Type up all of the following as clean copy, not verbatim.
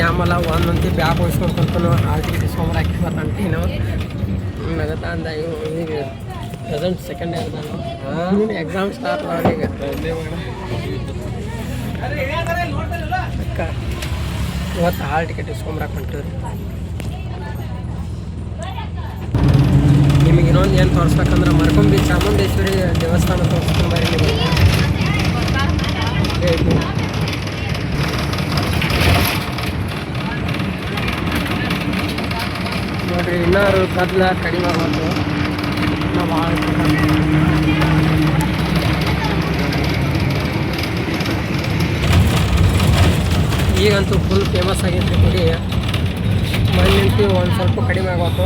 ಆಮೇಲೆ ಒಂದೊಂದು ಬ್ಯಾಗ್ ಉಳಿಸ್ಕೊಂಡು ಕುಂತನು ಹಾಲ್ ಟಿಕೆಟ್ ಇಸ್ಕೊಂಬರ್ ಹಾಕಿ ಬರ್ತಾಂಟಿ ನಾವು ನಗತ್ತ ಅಂದ ಈಗ ಪ್ರೆಸೆಂಟ್ ಸೆಕೆಂಡ್ ಇಯರ್ ನಾನು ಎಕ್ಸಾಮ್ ಸ್ಟಾರ್ಟ್ ಈಗ ಅಕ್ಕ ಇವತ್ತು ಹಾಲ್ ಟಿಕೆಟ್ ಇಸ್ಕೊಂಬರಕ್ಕೆ ಹೊಂಟಿವ್ರಿ. ನಿಮಗೆ ಇನ್ನೊಂದು ಏನು ತೋರಿಸ್ಬೇಕಂದ್ರೆ ಮರ್ಕೊಂಬಿ ಚಾಮುಂಡೇಶ್ವರಿ ದೇವಸ್ಥಾನ ತೋರಿಸ್ಕೊಂಬರಿ ನಿಮಗೆ ನೋಡಿರಿ ಇನ್ನಾರು ಗದ್ದಲ ಕಡಿಮೆ ಆಗೋದು ನಾವು ಭಾಳ ಈಗಂತೂ ಫುಲ್ ಫೇಮಸ್ ಆಗೈತೆ ಗುಡಿ. ಮಣ್ಣಿಂಟು ಒಂದು ಸ್ವಲ್ಪ ಕಡಿಮೆ ಆಗೋತು.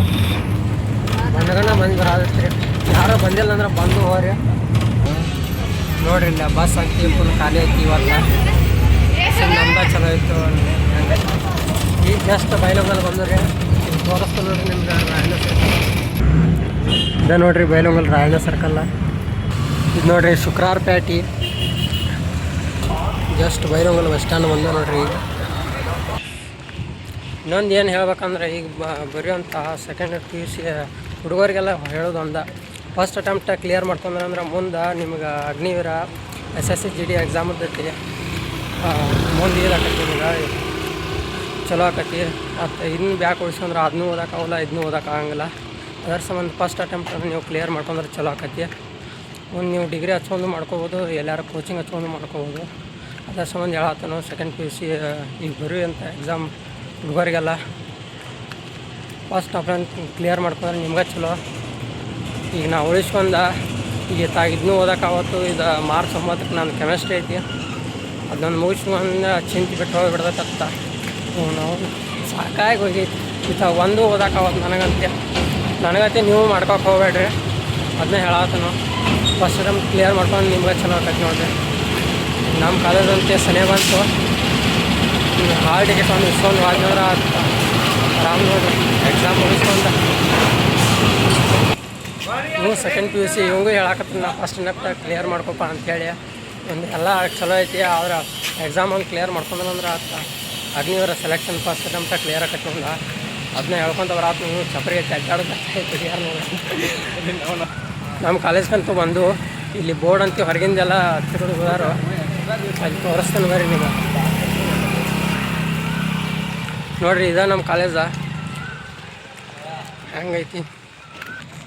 ಬಂದಗಣ ಮಂದಿ ಬರಾದತ್ರಿ. ಯಾರೋ ಬಂದಿಲ್ಲ ಅಂದ್ರೆ ಬಂದು ಹೋಗ್ರಿ. ನೋಡ್ರಿ ಇಲ್ಲ ಬಸ್ ಅಂತಿ ಫುಲ್ ಖಾಲಿ ಐತಿ ಇವತ್ತು. ನಮ್ದ ಚಲೋ ಇತ್ತು. ಈಗ ಜಸ್ಟ್ ಬೈಲೊಂಗಲ್ ಬಂದ್ರಿ. ಇದು ತೋರಿಸ್ತು ನೋಡ್ರಿ ನಿಮ್ಗೆ ರಾಯಣ್ಣ ಸರ್ಕಲ್. ಇದೆ ನೋಡ್ರಿ ಬೈಲೊಂಗಲ್ ರಾಯಣ್ಣ ಸರ್ಕಲ್ಲ. ಇದು ನೋಡ್ರಿ ಶುಕ್ರವಾರ ಪೇಟೆ. ಜಸ್ಟ್ ಬೈಲೊಂಗಲ್ ಬಸ್ ಸ್ಟ್ಯಾಂಡ್ ಬಂದ ನೋಡ್ರಿ. ಈಗ ಇನ್ನೊಂದು ಏನು ಹೇಳ್ಬೇಕಂದ್ರೆ ಈಗ ಬರೆಯುವಂಥ ಸೆಕೆಂಡ್ PUC ಹುಡುಗರಿಗೆಲ್ಲ ಹೇಳೋದು ಒಂದ ಫಸ್ಟ್ ಅಟೆಂಪ್ಟ ಕ್ಲಿಯರ್ ಮಾಡ್ಕೊಂಡ್ರೆ ಮುಂದೆ ನಿಮ್ಗೆ ಅಗ್ನಿವೀರ SSC GD ಎಕ್ಸಾಮ್ ಇರ್ತೈತಿ. ಮುಂದೆ ಇದಾಕತಿ ನಿಮ್ಗೆ ಚಲೋ ಆಕತಿ. ಮತ್ತು ಇನ್ನು ಬ್ಯಾಕ್ ಉಳಿಸ್ಕೊಂಡ್ರೆ ಅದನ್ನೂ ಓದೋಕ್ಕಾಗಲ್ಲ ಇದನ್ನೂ ಓದೋಕ್ಕಾಗಂಗಿಲ್ಲ. ಅದರ ಸಂಬಂಧ ಫಸ್ಟ್ ಅಟೆಂಪ್ಟ್ ನೀವು ಕ್ಲಿಯರ್ ಮಾಡ್ಕೊಂಡ್ರೆ ಚಲೋ ಆಕತಿ. ಮುಂದೆ ನೀವು ಡಿಗ್ರಿ ಹಚ್ಕೊಂಡು ಮಾಡ್ಕೋಬೋದು, ಎಲ್ಲಾರು ಕೋಚಿಂಗ್ ಹಚ್ಕೊಂಡು ಮಾಡ್ಕೋಬೋದು. ಅದರ ಸಂಬಂಧ ಹೇಳತ್ತಾನು ಸೆಕೆಂಡ್ PUC ಈಗ ಬರೆಯುವಂಥ ಎಕ್ಸಾಮ್ ಹುಡುಗರಿಗೆಲ್ಲ ಫಸ್ಟ್ ಅಟೆಂಪ್ಟ್ ಕ್ಲಿಯರ್ ಮಾಡ್ಕೊಂಡ್ರೆ ನಿಮ್ಗೆ ಚಲೋ. ಈಗ ನಾವು ಉಳಿಸ್ಕೊಂಡ ಈಗ ಇದನ್ನೂ ಓದೋಕ್ಕಾವತ್ತು. ಇದು ಮಾರ್ಚ್ 9ಕ್ಕೆ ನಾನು ಕೆಮಿಸ್ಟ್ರಿ ಐತಿ. ಅದನ್ನೊಂದು ಮುಗಿಸ್ಕೊಂಡು ಚಿಂತೆ ಬಿಟ್ಟು ಹೋಗಿಬಿಡ್ದತ್ತ. ನಾವು ಸಾಕಾಗಿ ಹೋಗೈತಿ. ಒಂದು ಓದೋಕ್ಕಾವತ್ತು ನನಗಂತೆ ನೀವು ಮಾಡ್ಕೋಕೆ ಹೋಗ್ಬೇಡ್ರಿ. ಅದನ್ನೇ ಹೇಳತ್ತಾನು ಫಸ್ಟ್ ಅಟೆಂಪ್ಟ್ ಕ್ಲಿಯರ್ ಮಾಡ್ಕೊಂಡು ನಿಮ್ಗೆ ಚಲೋ ಆಕೈತಿ ನೋಡಿರಿ. ನಮ್ಮ ಕಾಲೇಜಂತೆ ಸನೇ ಬಂತು. ಹಾಲ್ ಟಿಕೆಟ್ ಒಂದು ಇಸ್ಕೊಂಡು ಆದ್ಮೇಲೆ ಆರಾಮ್ ನೋಡ್ರಿ ಎಕ್ಸಾಮ್ ಮುಗಿಸ್ಕೊಂಡು ಇವು ಸೆಕೆಂಡ್ PUC ಇವಂಗೂ ಹೇಳಕತ್ತೀನಿ ನಾ ಫಸ್ಟ್ ಅಟೆಂಪ್ಟ್ ಕ್ಲಿಯರ್ ಮಾಡ್ಕೊಪ್ಪ ಅಂಥೇಳಿ. ಒಂದು ಎಲ್ಲ ಚಲೋ ಐತಿ. ಅವ್ರ ಎಕ್ಸಾಮ್ ಒಂದು ಕ್ಲಿಯರ್ ಮಾಡ್ಕೊಂಡ್ರೆ Agniveer selection first attempt clear ಆಕತಿ ಒಂದು ಅದನ್ನ ಹೇಳ್ಕೊಂತ ಬರಾತ್. ನೀವು ಚಪ್ರಿ ಐತಿ ಅಡ್ಡಾಡೋದು ಯಾರು ನೋಡಿ ನಮ್ಮ ಕಾಲೇಜ್ಗಂತೂ ಬಂದು ಇಲ್ಲಿ ಬೋರ್ಡ್ ಅಂತ ಹೊರಗಿಂದೆಲ್ಲ ತಿರುಗಿ ಹೋದಾರು. ಅಲ್ಲಿ ತೋರಿಸ್ತಾನೆ ಬರ್ರಿ ನೀವು ನೋಡಿರಿ. ಇದ ನಮ್ಮ ಕಾಲೇಜ ಹೆಂಗೈತಿ.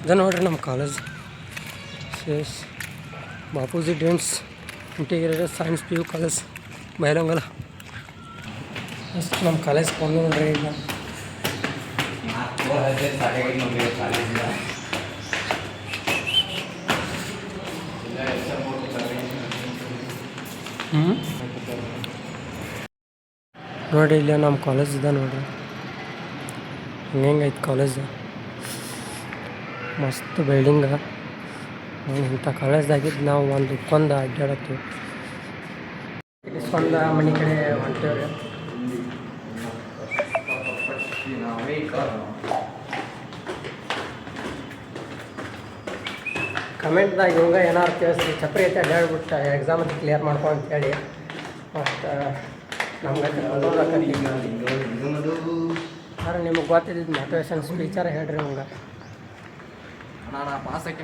ಇದು ನೋಡಿರಿ ನಮ್ಮ college Bapuji dreams integrated science PU college Bailhongal. ಅಷ್ಟು ನಮ್ಮ ಕಾಲೇಜ್ ಬಂದು ನೋಡ್ರಿ. ಈಗ ನೋಡಿರಿ ಇಲ್ಲಿ ನಮ್ಮ ಕಾಲೇಜ್ ಇದೆ ನೋಡಿರಿ ಹೆಂಗೈತೆ ಕಾಲೇಜ್. ಮಸ್ತ್ ಬಿಲ್ಡಿಂಗ. ಇಂಥ ಕಾಲೇಜ್ದಾಗಿದ್ದು ನಾವು ಒಂದು ಅಡ್ಡಾಡತ್ತೀವಿ. ಇಲ್ಲಿಸ್ಕೊಂಡ ಮನೆ ಕಡೆ ಹೊಂಟೇವ್ರಿ. ಕಮೆಂಟ್ದಾಗ ಇವಾಗ ಏನಾರು ಕೇಳಿಸ್ರಿ ಚಪ್ರಿ ಐತೆ ಅಡ್ಡಾಡ್ಬಿಟ್ಟು ಎಕ್ಸಾಮ್ ಅಂತ ಕ್ಲಿಯರ್ ಮಾಡ್ಕೊ ಅಂತೇಳಿ. ಮತ್ತು ನಮ್ಗೆ ಸರ್ ನಿಮಗೆ ಗೊತ್ತಿದ್ದು ಮೋಟಿವೇಶನ್ ಸ್ಪೀಚರ್ ಹೇಳ್ರಿ ನಮ್ಗೆ. ಪಾಸ್ ಹಾಕಿ